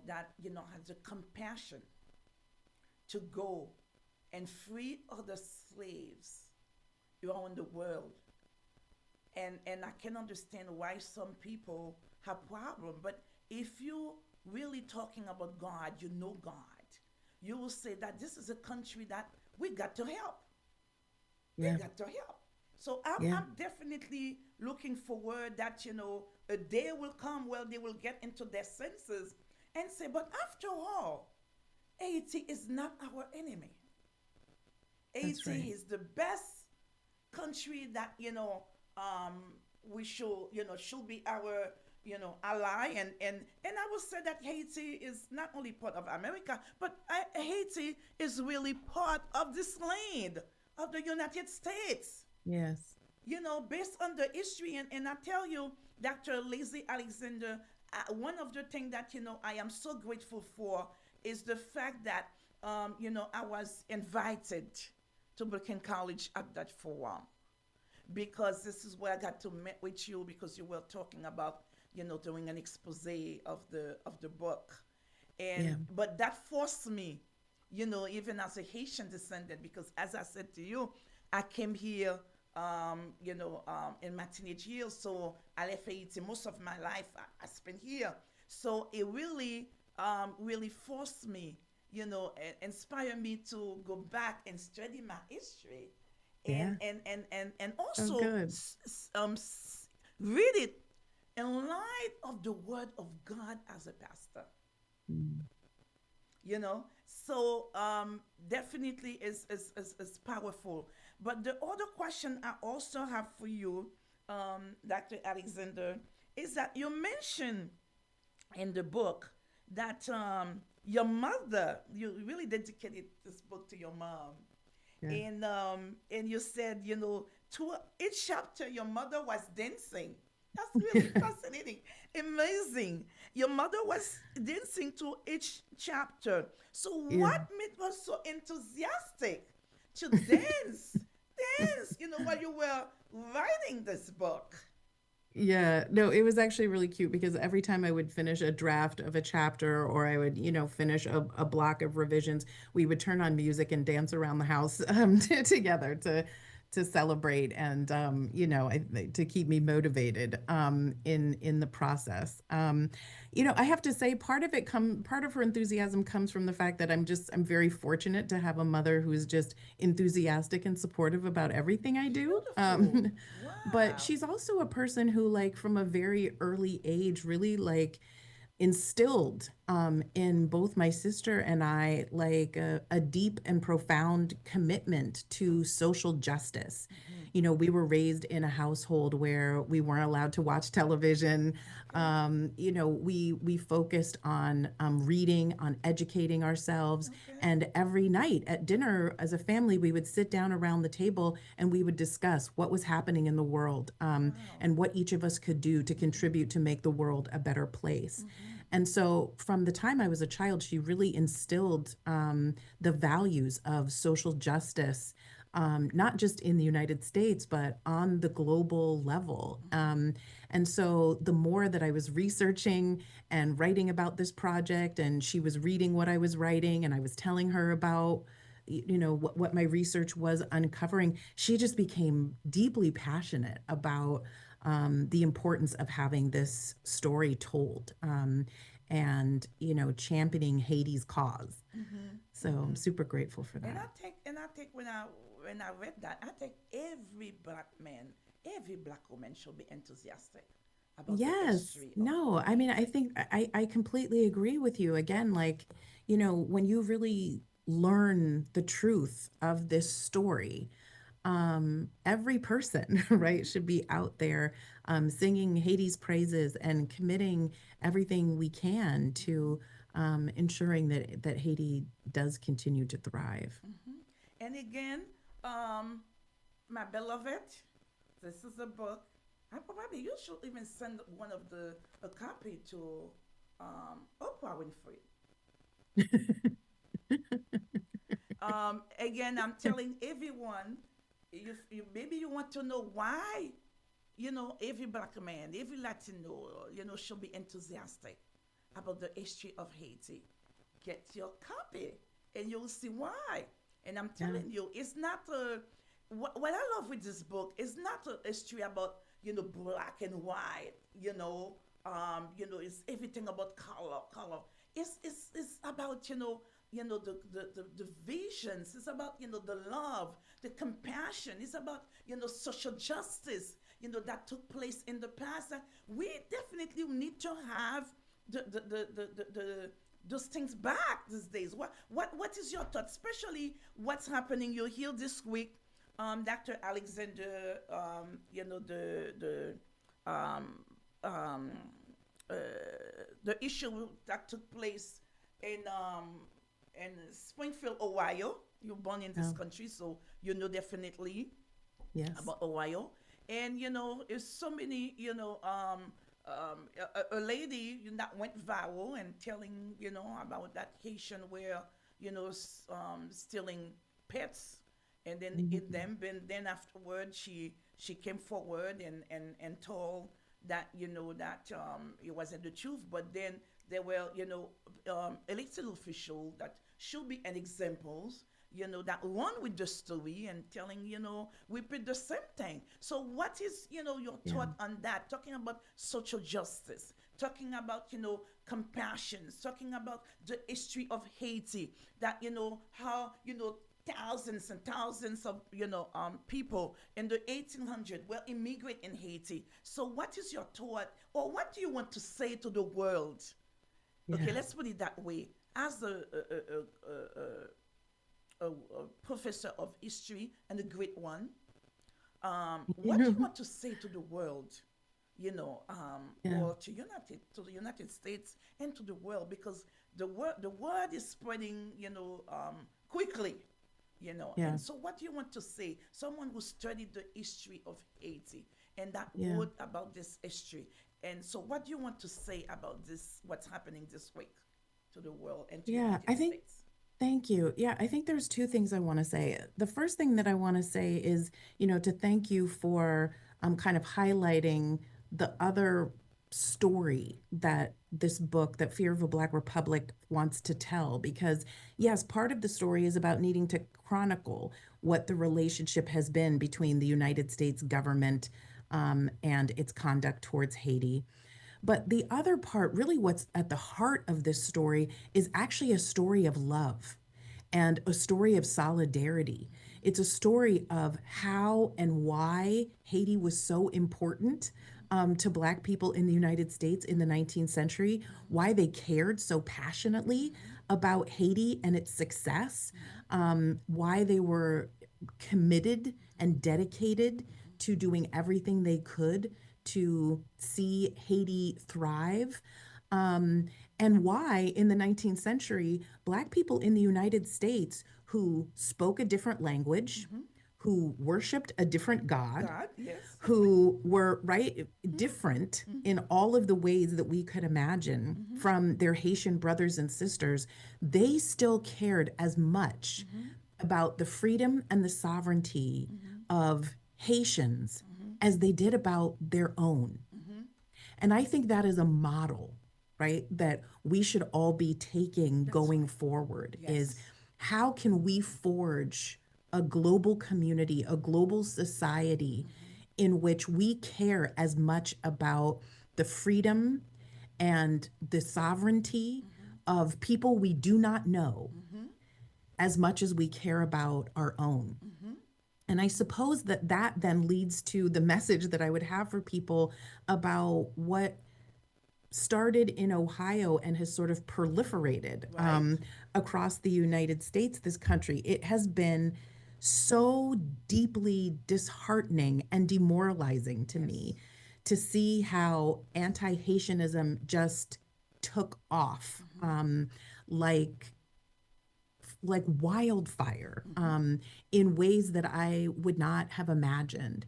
Speaker 1: that, has the compassion to go and free other slaves around the world. And I can understand why some people have problem. But if you really talking about God, you know God, you will say that this is a country that we got to help. We
Speaker 2: Yeah.
Speaker 1: got to help. So I'm,
Speaker 2: Yeah.
Speaker 1: I'm definitely looking forward that, a day will come where they will get into their senses and say, but after all, Haiti is not our enemy.
Speaker 2: That's
Speaker 1: Haiti
Speaker 2: right.
Speaker 1: is the best country that, we should, should be our, ally. And I will say that Haiti is not only part of America, but Haiti is really part of this land of the United States.
Speaker 2: Yes.
Speaker 1: Based on the history, and I tell you, Dr. Lazy Alexander, one of the things that, I am so grateful for is the fact that, I was invited to Brooklyn College at that forum because this is where I got to meet with you because you were talking about, doing an expose of the book.
Speaker 2: Yeah.
Speaker 1: But that forced me, even as a Haitian descendant, because as I said to you, I came here, in my teenage years. So I left Haiti most of my life. I spent here. So it really forced me, inspired me to go back and study my history,
Speaker 2: Yeah.
Speaker 1: and
Speaker 2: Oh,
Speaker 1: also
Speaker 2: good.
Speaker 1: read it in light of the Word of God as a pastor.
Speaker 2: Mm.
Speaker 1: So definitely is powerful. But the other question I also have for you, Dr. Alexander, is that you mentioned in the book that your mother, you really dedicated this book to your mom,
Speaker 2: Yeah.
Speaker 1: and you said, to each chapter your mother was dancing. That's really fascinating, amazing. Your mother was dancing to each chapter. So
Speaker 2: Yeah.
Speaker 1: what made her so enthusiastic to dance, while you were writing this book?
Speaker 2: Yeah, no, it was actually really cute because every time I would finish a draft of a chapter or I would, finish a block of revisions, we would turn on music and dance around the house together to celebrate and to keep me motivated in the process. I have to say part of her enthusiasm comes from the fact that I'm very fortunate to have a mother who is just enthusiastic and supportive about everything I do.
Speaker 1: Beautiful.
Speaker 2: But
Speaker 1: Wow.
Speaker 2: she's also a person who, like, from a very early age, really like instilled in both my sister and I like a deep and profound commitment to social justice.
Speaker 1: Hmm.
Speaker 2: We were raised in a household where we weren't allowed to watch television.
Speaker 1: Okay.
Speaker 2: We focused on reading, on educating ourselves,
Speaker 1: Okay.
Speaker 2: and every night at dinner as a family, we would sit down around the table and we would discuss what was happening in the world,
Speaker 1: Wow.
Speaker 2: and what each of us could do to contribute to make the world a better place.
Speaker 1: Hmm.
Speaker 2: And so, from the time I was a child, she really instilled the values of social justice, not just in the United States, but on the global level. And so, the more that I was researching and writing about this project, and she was reading what I was writing, and I was telling her about what my research was uncovering, she just became deeply passionate about the importance of having this story told, and championing Haiti's cause.
Speaker 1: Hmm.
Speaker 2: So I'm
Speaker 1: Hmm.
Speaker 2: super grateful for
Speaker 1: And I
Speaker 2: that.
Speaker 1: think, and I think when I read that, I think every black man, every black woman should be enthusiastic about the
Speaker 2: Yes,
Speaker 1: history
Speaker 2: no,
Speaker 1: of
Speaker 2: I mean, I
Speaker 1: Haiti.
Speaker 2: think I completely agree with you. Again, like, when you really learn the truth of this story, every person, right, should be out there singing Haiti's praises and committing everything we can to ensuring that Haiti does continue to thrive.
Speaker 1: Hmm. And again, um, my beloved, this is a book. I probably you should even send one of the a copy to Oprah Winfrey. Again, I'm telling everyone, if maybe you want to know why, every black man, every Latino, should be enthusiastic about the history of Haiti. Get your copy, and you'll see why. And I'm
Speaker 2: Yeah.
Speaker 1: telling you, it's not a, what I love with this book is not a history about, black and white, it's everything about color. It's about, the visions. It's about, the love, the compassion. It's about, social justice, that took place in the past. That we definitely need to have those things back these days. What is your thought, especially what's happening? You hear this week, Dr. Alexander, um, um, uh, the issue that took place in Springfield, Ohio. You're born in this
Speaker 2: Oh,
Speaker 1: country, so you know definitely
Speaker 2: yes.
Speaker 1: about Ohio. And there's so many, a lady that went viral and telling, about that Haitian where, stealing pets, and then it
Speaker 2: Mhm.
Speaker 1: them, and then afterward she came forward and told that that it wasn't the truth, but then there were elected officials that should be an examples, that run with the story and telling, repeat the same thing. So what is, your
Speaker 2: Yeah.
Speaker 1: thought on that? Talking about social justice, talking about, compassion, talking about the history of Haiti, that, how, thousands and thousands of, people in the 1800s were immigrant in Haiti. So what is your thought, or what do you want to say to the world? Okay,
Speaker 2: Yeah.
Speaker 1: let's put it that way. As a professor of history and a great one, what do you want to say to the world?
Speaker 2: Yeah.
Speaker 1: Or to the United States and to the world, because the word is spreading, quickly,
Speaker 2: Yeah.
Speaker 1: And so, what do you want to say? Someone who studied the history of Haiti and that
Speaker 2: Yeah.
Speaker 1: wrote about this history, and so, what do you want to say about this? What's happening this week to the world and to
Speaker 2: Yeah.
Speaker 1: United States?
Speaker 2: Thank you. Yeah, I think there's two things I want to say. The first thing that I want to say is, to thank you for kind of highlighting the other story that this book, that Fear of a Black Republic, wants to tell. Because, yes, part of the story is about needing to chronicle what the relationship has been between the United States government and its conduct towards Haiti. But the other part, really what's at the heart of this story, is actually a story of love and a story of solidarity. It's a story of how and why Haiti was so important to Black people in the United States in the 19th century, why they cared so passionately about Haiti and its success, why they were committed and dedicated to doing everything they could to see Haiti thrive. Um, and why, in the 19th century, Black people in the United States who spoke a different language, who worshiped a different God,
Speaker 1: God, yes.
Speaker 2: who were right different in all of the ways that we could imagine from their Haitian brothers and sisters, they still cared as much about the freedom and the sovereignty of Haitians as they did about their own. And I think that is a model, right, that we should all be taking
Speaker 1: That's
Speaker 2: going
Speaker 1: right.
Speaker 2: forward is
Speaker 1: Yes.
Speaker 2: how can we forge a global community, a global society in which we care as much about the freedom and the sovereignty of people we do not know as much as we care about our own. And I suppose that that then leads to the message that I would have for people about what started in Ohio and has sort of proliferated
Speaker 1: Right.
Speaker 2: across the United States, this country. It has been so deeply disheartening and demoralizing to
Speaker 1: Yes.
Speaker 2: me to see how anti Haitianism just took off like wildfire in ways that I would not have imagined.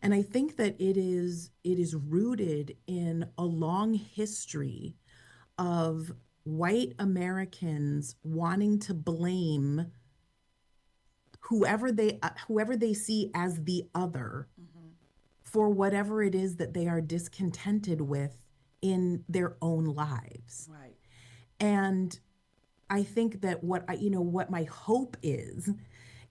Speaker 2: And I think that it is rooted in a long history of white Americans wanting to blame whoever they see as the other for whatever it is that they are discontented with in their own lives.
Speaker 1: Right.
Speaker 2: And I think that what my hope is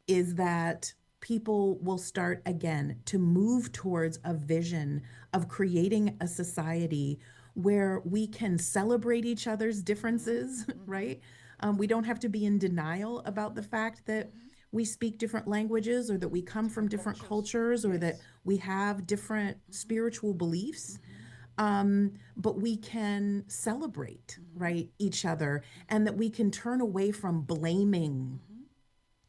Speaker 2: that people will start again to move towards a vision of creating a society where we can celebrate each other's differences, right? We don't have to be in denial about the fact that we speak different languages, or that we come from
Speaker 1: Different
Speaker 2: different
Speaker 1: cultures.
Speaker 2: cultures, or that
Speaker 1: Yes.
Speaker 2: we have different spiritual beliefs. But we can celebrate, right, each other, and that we can turn away from blaming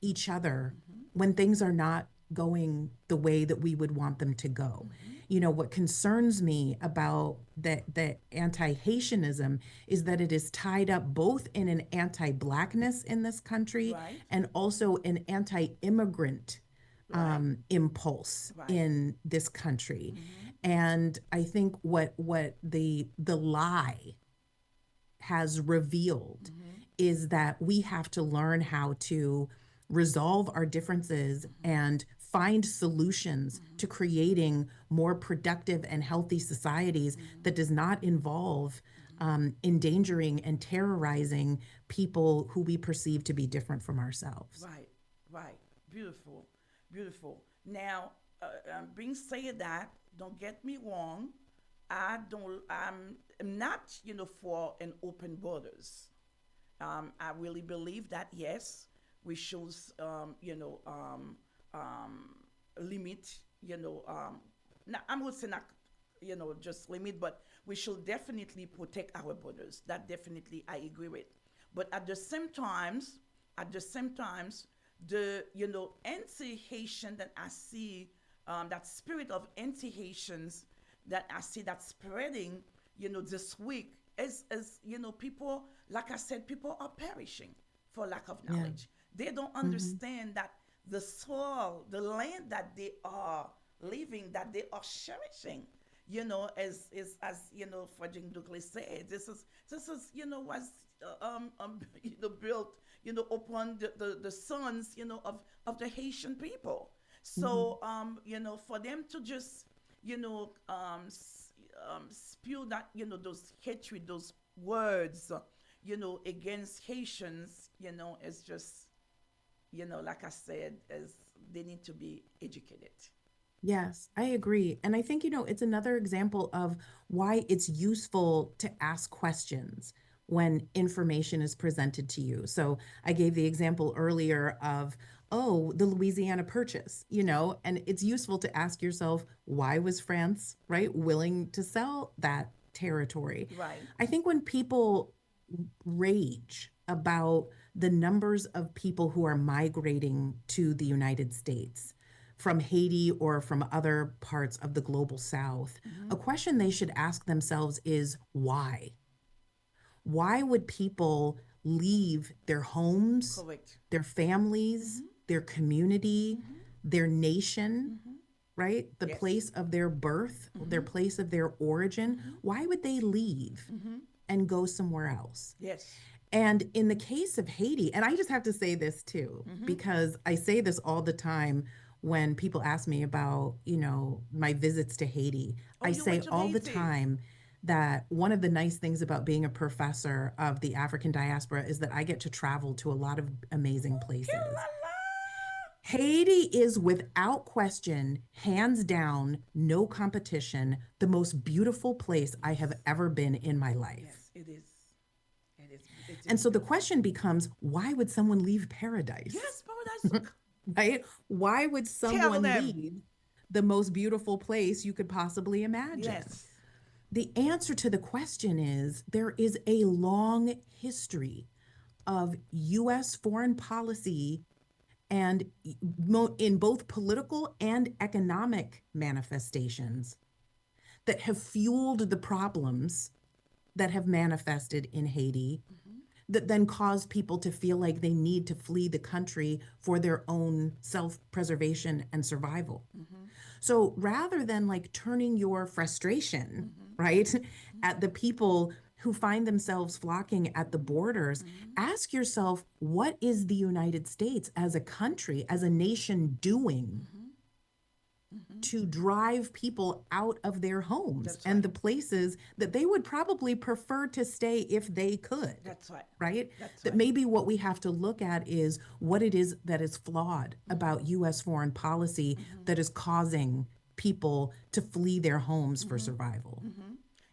Speaker 2: each other when things are not going the way that we would want them to go. What concerns me about the anti-Haitianism is that it is tied up both in an anti-blackness in this country
Speaker 1: Right.
Speaker 2: and also an anti-immigrant
Speaker 1: Right.
Speaker 2: impulse
Speaker 1: Right.
Speaker 2: in this country. And I think what the lie has revealed is that we have to learn how to resolve our differences and find solutions to creating more productive and healthy societies that does not involve endangering and terrorizing people who we perceive to be different from ourselves.
Speaker 1: Right, right. Beautiful, beautiful. Now, being said that, don't get me wrong. I'm not, for an open borders. I really believe that yes, we should, limit, not, I would say not, just limit, but we should definitely protect our borders. That definitely I agree with. But at the same times, the anti-Haitian that I see, that spirit of anti-Haitians that I see that spreading, this week, as people, like I said, people are perishing for lack of
Speaker 2: Yeah.
Speaker 1: knowledge. They don't
Speaker 2: Hmm.
Speaker 1: understand that the soil, the land that they are living, that they are cherishing, as Frederick Douglass said, this is was built upon the sons of the Haitian people.
Speaker 2: Hmm.
Speaker 1: So for them to just spew that those hatred, those words, against Haitians, it's just like I said, as they need to be educated.
Speaker 2: Yes, I agree. And I think, it's another example of why it's useful to ask questions when information is presented to you. So I gave the example earlier of, oh, the Louisiana Purchase, and it's useful to ask yourself, why was France, right, willing to sell that territory?
Speaker 1: Right.
Speaker 2: I think when people rage about the numbers of people who are migrating to the United States from Haiti or from other parts of the global south,
Speaker 1: Mm-hmm.
Speaker 2: a question they should ask themselves is why? Why would people leave their homes,
Speaker 1: Correct.
Speaker 2: their families,
Speaker 1: Mm-hmm.
Speaker 2: their community,
Speaker 1: Mm-hmm.
Speaker 2: their nation,
Speaker 1: Mm-hmm.
Speaker 2: right? The
Speaker 1: Yes.
Speaker 2: place of their birth, their
Speaker 1: Mm-hmm.
Speaker 2: place of their origin?
Speaker 1: Mm-hmm.
Speaker 2: Why would they leave
Speaker 1: Mm-hmm.
Speaker 2: and go somewhere else?
Speaker 1: Yes.
Speaker 2: And in the case of Haiti, and I just have to say this too,
Speaker 1: Mm-hmm.
Speaker 2: because I say this all the time when people ask me about, my visits to Haiti.
Speaker 1: Oh,
Speaker 2: I
Speaker 1: you
Speaker 2: say
Speaker 1: went to
Speaker 2: all the
Speaker 1: Haiti.
Speaker 2: time that one of the nice things about being a professor of the African diaspora is that I get to travel to a lot of amazing places.
Speaker 1: Kilala.
Speaker 2: Haiti is without question, hands down, no competition, the most beautiful place I
Speaker 1: Yes.
Speaker 2: have ever been in my life.
Speaker 1: Yes, it is. It is
Speaker 2: And so the
Speaker 1: beautiful.
Speaker 2: question becomes, why would someone leave paradise?
Speaker 1: Yes, paradise.
Speaker 2: Right? Why would
Speaker 1: Tell
Speaker 2: someone
Speaker 1: them.
Speaker 2: leave the most beautiful place you could possibly imagine?
Speaker 1: Yes.
Speaker 2: The answer to the question is there is a long history of US foreign policy and in both political and economic manifestations that have fueled the problems that have manifested in Haiti,
Speaker 1: Mm-hmm.
Speaker 2: that then cause people to feel like they need to flee the country for their own self-preservation and survival.
Speaker 1: Mm-hmm.
Speaker 2: So rather than like turning your frustration,
Speaker 1: Mm-hmm.
Speaker 2: right, at the people who find themselves flocking at the borders,
Speaker 1: Mm-hmm.
Speaker 2: ask yourself, what is the United States as a country, as a nation doing to drive people out of their homes
Speaker 1: That's
Speaker 2: and
Speaker 1: right.
Speaker 2: the places that they would probably prefer to stay if they could.
Speaker 1: That's right.
Speaker 2: Right?
Speaker 1: That's
Speaker 2: That
Speaker 1: right.
Speaker 2: maybe what we have to look at is what it is that is flawed about US foreign policy that is causing people to flee their homes for survival.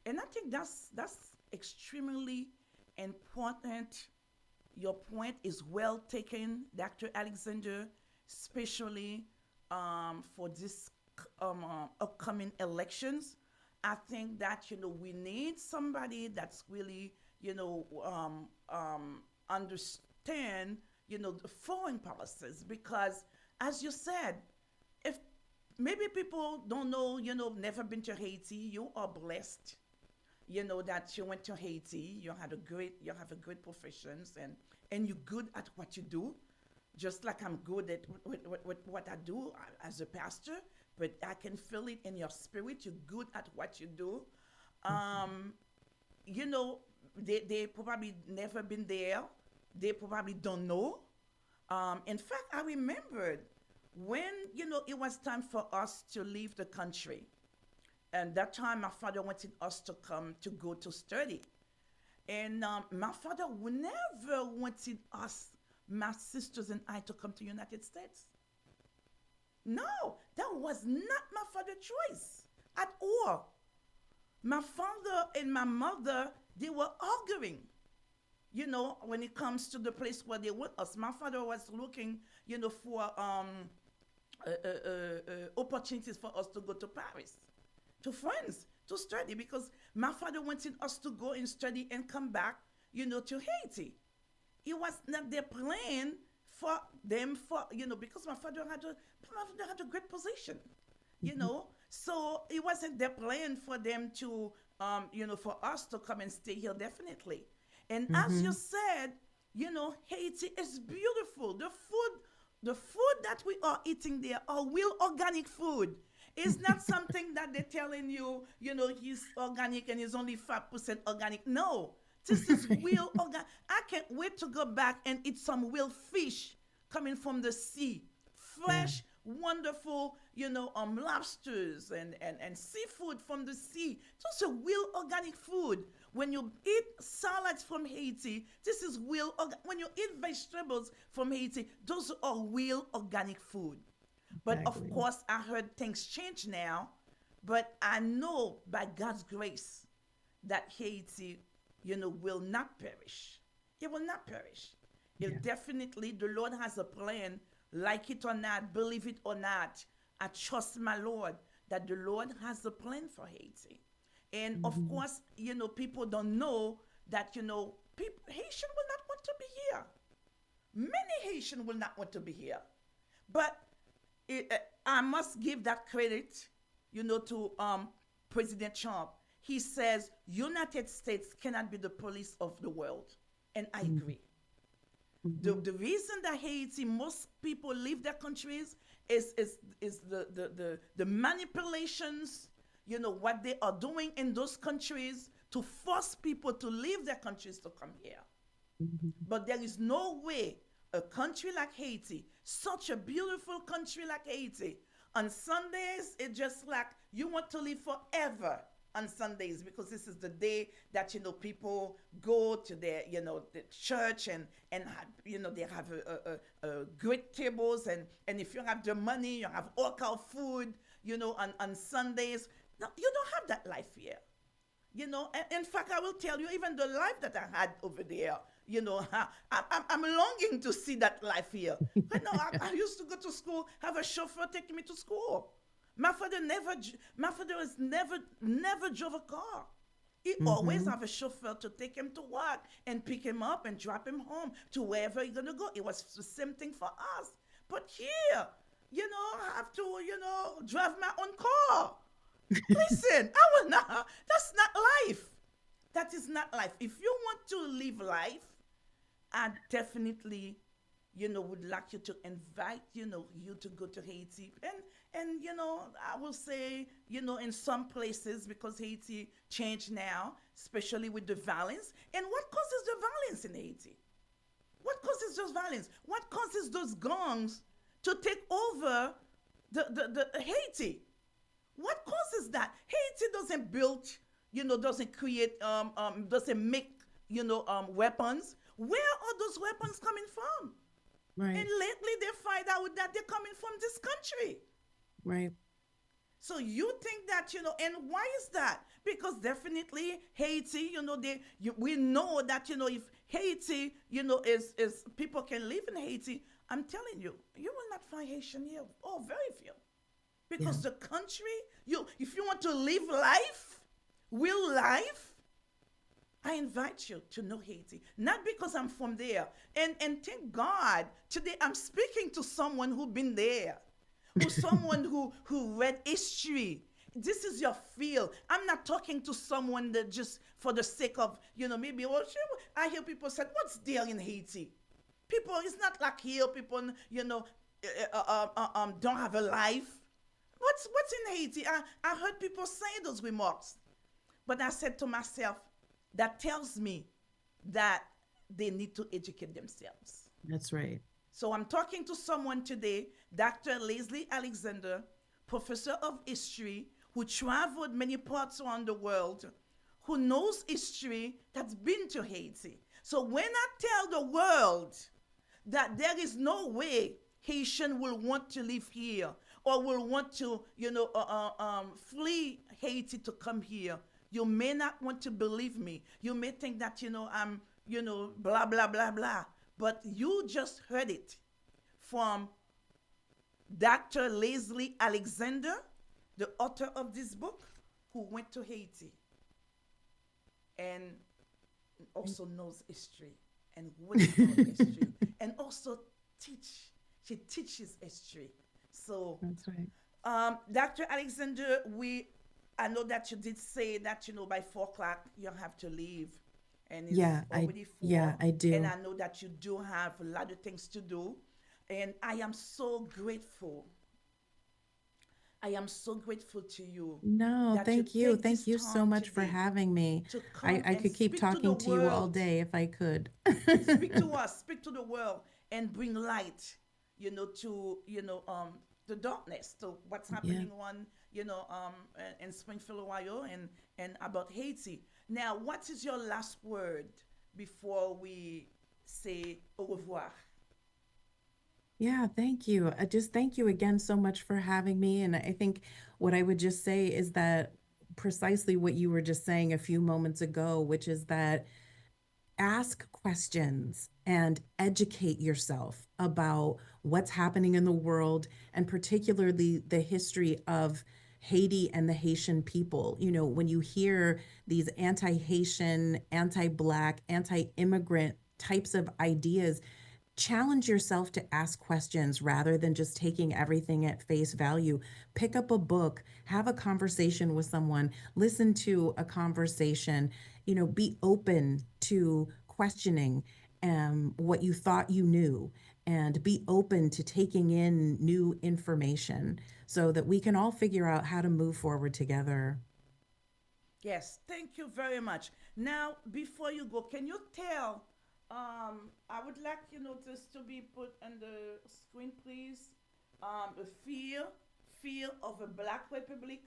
Speaker 1: And I think that's extremely important. Your point is well taken, Dr. Alexander, especially for this upcoming elections. I think that we need somebody that's really understand the foreign policies, because as you said, if maybe people don't know, never been to Haiti, you are blessed, that you went to Haiti, you have a great professions, and you're good at what you do, just like I'm good at what I do as a pastor, but I can feel it in your spirit. You're good at what you do. You know, they probably never been there. They probably don't know. In fact, I remembered when, it was time for us to leave the country. And that time, my father wanted us to come to go to study. And my father never wanted us, my sisters and I, to come to United States. No, that was not my father's choice at all. My father and my mother, they were arguing, when it comes to the place where they want us. My father was looking, for opportunities for us to go to Paris, to France, to study, because my father wanted us to go and study and come back, to Haiti. It was not their plan for them, because my father had a great position, So it wasn't their plan for them to, for us to come and stay here, definitely. And as you said, Haiti is beautiful. The food that we are eating there are real organic food. It's not something that they're telling you, he's organic and he's only 5% organic. No, this is real organic. I can't wait to go back and eat some real fish coming from the sea. Fresh, wonderful, lobsters and seafood from the sea. Those are real organic food. When you eat salads from Haiti, this is real. When you eat vegetables from Haiti, those are real organic food. But
Speaker 2: Exactly.
Speaker 1: of course, I heard things change now. But I know by God's grace that Haiti, will not perish. It will not perish. It definitely, the Lord has a plan, like it or not, believe it or not. I trust my Lord that the Lord has a plan for Haiti. And of course, people don't know that, Haitian will not want to be here. Many Haitian will not want to be here. But I must give that credit, to President Trump. He says United States cannot be the police of the world. And I agree. The reason that Haiti, most people leave their countries is the manipulations, what they are doing in those countries to force people to leave their countries to come here. But there is no way a country like Haiti, such a beautiful country like Haiti, on Sundays, it's just like you want to live forever on Sundays, because this is the day that, people go to their, the church and they have a great tables. And if you have the money, you have all kind of food, on Sundays. No, you don't have that life here. In fact, I will tell you, even the life that I had over there, I'm longing to see that life here. I used to go to school, have a chauffeur taking me to school. My father was never drove a car. He always have a chauffeur to take him to work and pick him up and drop him home to wherever he's gonna go. It was the same thing for us. But here, I have to, drive my own car. Listen, I will not. That's not life. That is not life. If you want to live life, I definitely, would like you to invite, you to go to Haiti. And I will say, in some places, because Haiti changed now, especially with the violence. And what causes the violence in Haiti? What causes those violence? What causes those gangs to take over the Haiti? What causes that? Haiti doesn't build, doesn't create, doesn't make, weapons. Where are those weapons coming from?
Speaker 2: Right.
Speaker 1: And lately they find out that they're coming from this country.
Speaker 2: Right.
Speaker 1: So you think that, and why is that? Because definitely Haiti, we know that, if Haiti, is people can live in Haiti, I'm telling you, you will not find Haitian here. Oh, very few. Because the country, if you want to live life, real life, I invite you to know Haiti. Not because I'm from there. And thank God, today I'm speaking to someone who's been there. Or someone who read history. This is your field. I'm not talking to someone that just for the sake of, maybe, I hear people say, what's there in Haiti? People, it's not like here, people, don't have a life. What's in Haiti? I heard people say those remarks. But I said to myself, that tells me that they need to educate themselves.
Speaker 2: That's right.
Speaker 1: So I'm talking to someone today, Dr. Leslie Alexander, professor of history, who traveled many parts around the world, who knows history, that's been to Haiti. So when I tell the world that there is no way Haitian will want to live here or will want to, flee Haiti to come here, you may not want to believe me. You may think that, I'm, blah, blah, blah, blah. But you just heard it from Dr. Leslie Alexander, the author of this book, who went to Haiti and also knows history and wrote about history and also she teaches history. So
Speaker 2: that's right.
Speaker 1: Dr. Alexander, I know that you did say that, by 4 o'clock you have to leave. And it's already 4.
Speaker 2: I do.
Speaker 1: And I know that you do have a lot of things to do. And I am so grateful. I am so grateful to you.
Speaker 2: No, thank you. Thank you so much for having me. I could keep talking to you all day if I could.
Speaker 1: Speak to us, speak to the world, and bring light, to, the darkness, to what's happening in Springfield, Ohio, and about Haiti. Now, what is your last word before we say au revoir?
Speaker 2: Yeah, thank you. Just thank you again so much for having me. And I think what I would just say is that precisely what you were just saying a few moments ago, which is that ask questions and educate yourself about what's happening in the world, and particularly the history of Haiti and the Haitian people. When you hear these anti-Haitian, anti-Black, anti-immigrant types of ideas, challenge yourself to ask questions rather than just taking everything at face value. Pick up a book, have a conversation with someone, listen to a conversation, be open to questioning what you thought you knew, and be open to taking in new information so that we can all figure out how to move forward together.
Speaker 1: Yes, thank you very much. Now, before you go, can you tell, I would like, this to be put on the screen, please. The Fear of a Black Republic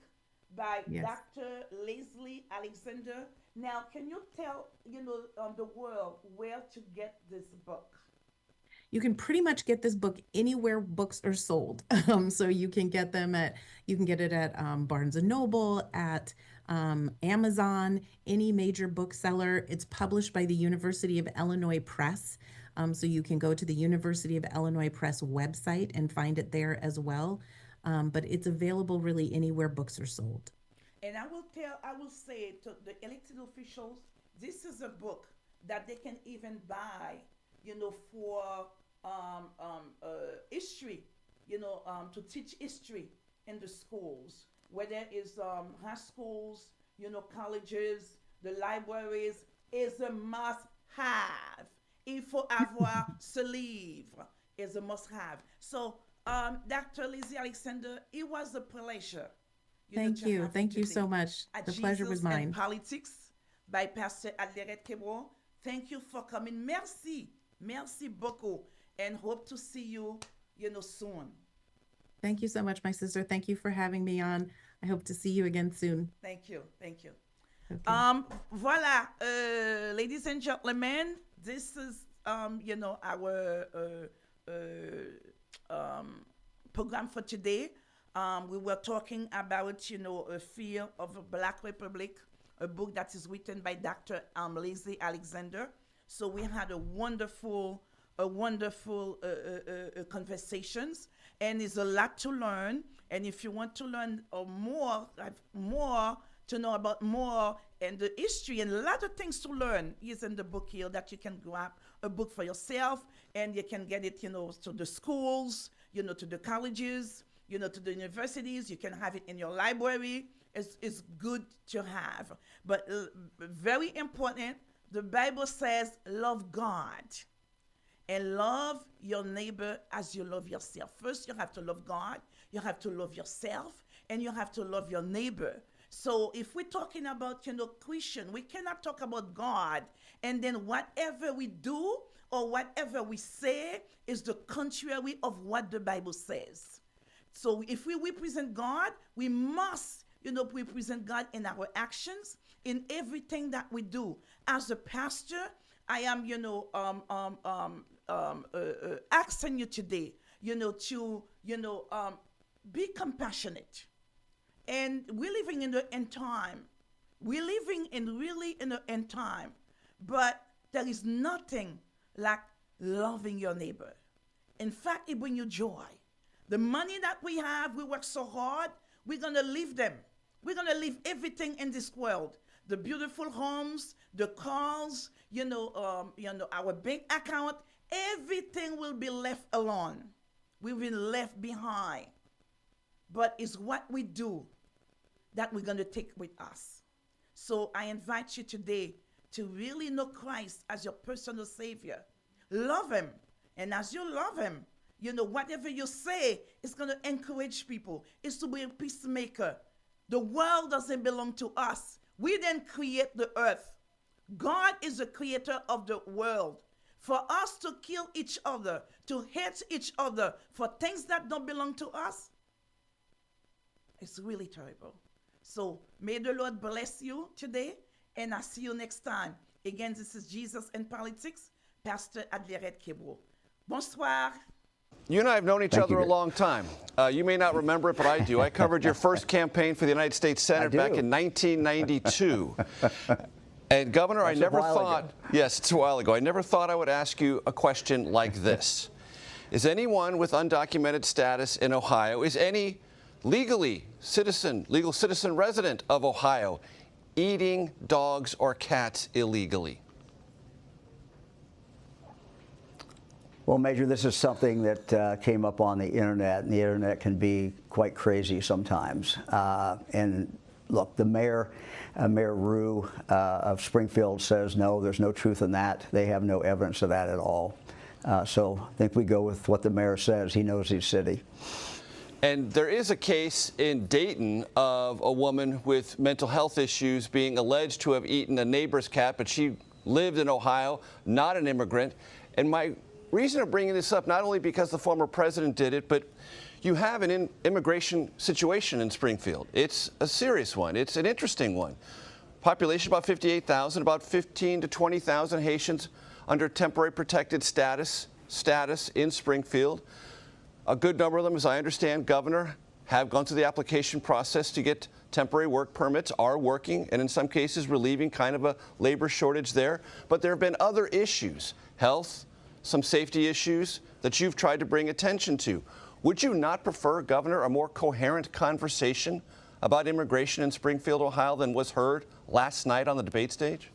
Speaker 1: by Dr. Leslie Alexander. Now, can you tell, the world where to get this book?
Speaker 2: You can pretty much get this book anywhere books are sold. So you can get it at Barnes and Noble, at Amazon, any major bookseller. It's published by the University of Illinois Press. So you can go to the University of Illinois Press website and find it there as well. But it's available really anywhere books are sold.
Speaker 1: And I will say to the elected officials, this is a book that they can even buy, for history, to teach history in the schools, whether it's high schools, colleges, the libraries, is a must-have. Il faut avoir ce livre is a must-have. So, Dr. Leslie Alexander, it was a pleasure.
Speaker 2: Thank you. Thank you so much. The pleasure was mine.
Speaker 1: And Politics by Pastor Adlerette Kébreau. Thank you for coming. Merci. Merci beaucoup. And hope to see you, soon.
Speaker 2: Thank you so much, my sister. Thank you for having me on. I hope to see you again soon.
Speaker 1: Thank you. Thank you.
Speaker 2: Okay.
Speaker 1: Voilà, ladies and gentlemen, this is, our program for today. We were talking about, A Fear of a Black Republic, a book that is written by Dr. Lizzie Alexander. So we had a wonderful conversations, and there's a lot to learn. And if you want to learn more, to know about more and the history and a lot of things to learn is in the book here that you can grab a book for yourself, and you can get it, to the schools, to the colleges, to the universities. You can have it in your library. It's good to have. But very important, the Bible says, love God and love your neighbor as you love yourself. First, you have to love God, you have to love yourself, and you have to love your neighbor. So if we're talking about, Christian, we cannot talk about God and then whatever we do or whatever we say is the contrary of what the Bible says. So if we represent God, we must, represent God in our actions, in everything that we do. As a pastor, I am, asking you today, to, be compassionate. And we're living in the end time. We're living really in the end time. But there is nothing like loving your neighbor. In fact, it brings you joy. The money that we have, we work so hard, we're going to leave them. We're going to leave everything in this world. The beautiful homes, the cars, our bank account, everything will be left alone. We've been left behind. But it's what we do that we're going to take with us. So I invite you today to really know Christ as your personal Savior. Love Him. And as you love Him, whatever you say is going to encourage people. It's to be a peacemaker. The world doesn't belong to us. We didn't create the earth. God is the creator of the world. For us to kill each other, to hate each other for things that don't belong to us, it's really terrible. So may the Lord bless you today, and I'll see you next time. Again, this is Jesus and Politics, Pastor Adlerette Kébreau. Bonsoir.
Speaker 3: You and I have known each other a long time. You may not remember it, but I do. I covered your first campaign for the United States Senate back in 1992. And Governor, I never thought, yes, it's a while ago, I never thought I would ask you a question like this. Is anyone with undocumented status in Ohio, is any legal citizen resident of Ohio eating dogs or cats illegally?
Speaker 4: Well, Major, this is something that came up on the internet, and the internet can be quite crazy sometimes. And look, the mayor, Mayor Rue of Springfield, says no, there's no truth in that. They have no evidence of that at all. So I think we go with what the mayor says. He knows his city.
Speaker 3: And there is a case in Dayton of a woman with mental health issues being alleged to have eaten a neighbor's cat, but she lived in Ohio, not an immigrant. And my reason of bringing this up, not only because the former president did it, but you have an immigration situation in Springfield. It's a serious one. It's an interesting one. Population about 58,000, about 15 to 20,000 Haitians under temporary protected status in Springfield. A good number of them, as I understand, Governor, have gone through the application process to get temporary work permits, are working, and in some cases relieving kind of a labor shortage there. But there have been other issues, health, some safety issues that you've tried to bring attention to. Would you not prefer, Governor, a more coherent conversation about immigration in Springfield, Ohio than was heard last night on the debate stage?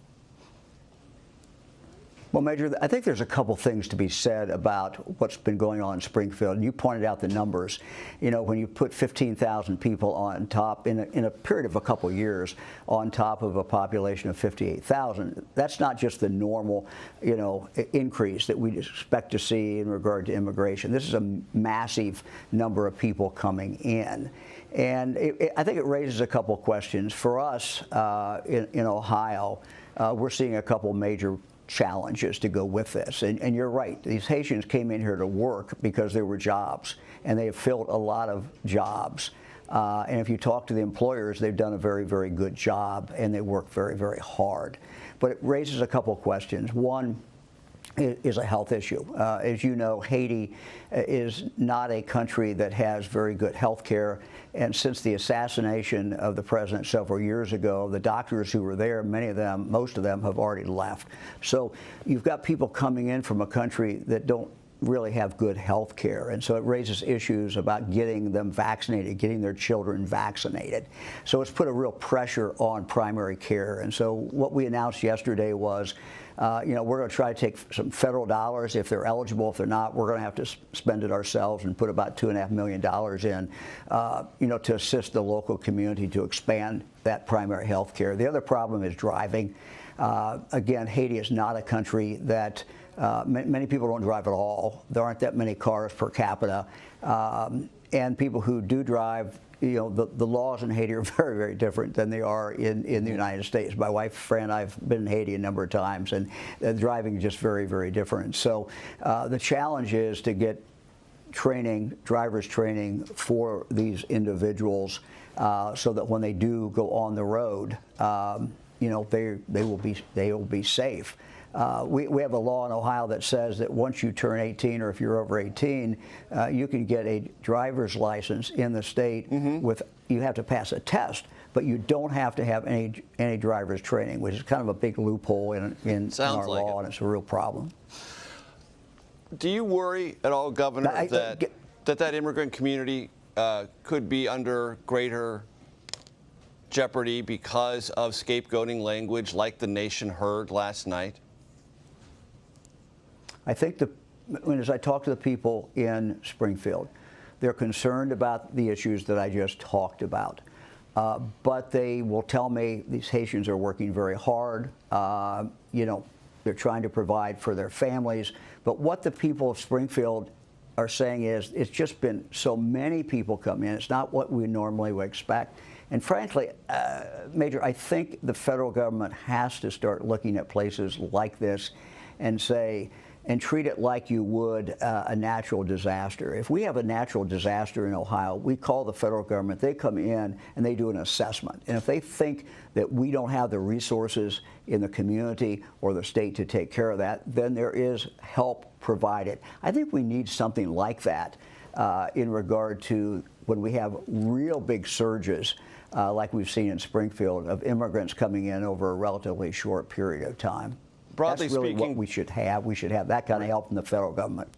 Speaker 4: Well, Major, I think there's a couple things to be said about what's been going on in Springfield. And you pointed out the numbers. When you put 15,000 people on top in a period of a couple years on top of a population of 58,000, that's not just the normal, increase that we expect to see in regard to immigration. This is a massive number of people coming in. And I think it raises a couple questions. For us in Ohio, we're seeing a couple major challenges to go with this. And you're right. These Haitians came in here to work because there were jobs, and they have filled a lot of jobs. And if you talk to the employers, they've done a very, very good job, and they work very, very hard. But it raises a couple of questions. One is a health issue. As you know, Haiti is not a country that has very good health care. And since the assassination of the president several years ago, the doctors who were there, many of them, most of them have already left. So you've got people coming in from a country that don't really have good health care. And so it raises issues about getting them vaccinated, getting their children vaccinated. So it's put a real pressure on primary care. And so what we announced yesterday was, you know, we're going to try to take some federal dollars if they're eligible. If they're not, we're going to have to spend it ourselves and put about $2.5 million in, you know, to assist the local community to expand that primary health care. The other problem is driving. Again, Haiti is not a country that many people don't drive at all. There aren't that many cars per capita. And people who do drive, you know, the laws in Haiti are very, very different than they are in the United States. My wife, Fran, I've been in Haiti a number of times, and driving is just very, very different. So the challenge is to get training, driver's training for these individuals so that when they do go on the road, you know, they will be safe. We have a law in Ohio that says that once you turn 18, or if you're over 18, you can get a driver's license in the state. With you have to pass a test, but you don't have to have any driver's training, which is kind of a big loophole in our law, and it's a real problem.
Speaker 3: Do you worry at all, Governor, that immigrant community could be under greater jeopardy because of scapegoating language like the nation heard last night?
Speaker 4: I think as I talk to the people in Springfield, they're concerned about the issues that I just talked about. But they will tell me these Haitians are working very hard. You know, they're trying to provide for their families. But what the people of Springfield are saying is it's just been so many people come in. It's not what we normally would expect. And frankly, Major, I think the federal government has to start looking at places like this and treat it like you would a natural disaster. If we have a natural disaster in Ohio, we call the federal government, they come in and they do an assessment. And if they think that we don't have the resources in the community or the state to take care of that, then there is help provided. I think we need something like that in regard to when we have real big surges like we've seen in Springfield of immigrants coming in over a relatively short period of time.
Speaker 3: Broadly
Speaker 4: That's really
Speaker 3: speaking,
Speaker 4: what we should have. We should have that kind of help from the federal government.